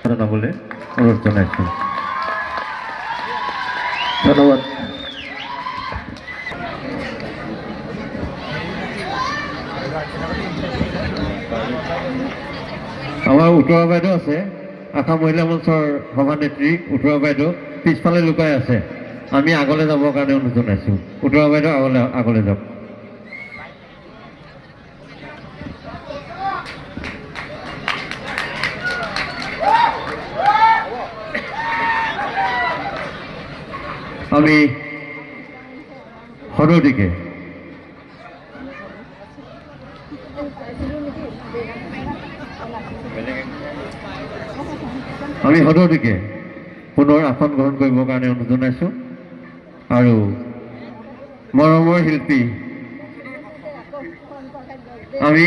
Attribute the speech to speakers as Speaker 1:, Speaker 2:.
Speaker 1: জনাবলৈ অনুৰোধ জনাইছোঁ। ধন্যবাদ। আমাৰ উত্তৰা বাইদেউ আছে, আশা মহিলা মঞ্চৰ সভানেত্ৰী উত্তৰা বাইদেউ পিছফালে লুকাই আছে। আমি আগলৈ যাবৰ কাৰণে অনুৰোধ জনাইছোঁ। উত্তৰা বাইদেউ আগলৈ যাওক। আমি সদৌ পুনৰ আসন গ্ৰহণ কৰিবৰ কাৰণে অনুৰোধ জনাইছোঁ। আৰু মৰমৰ শিল্পী আমি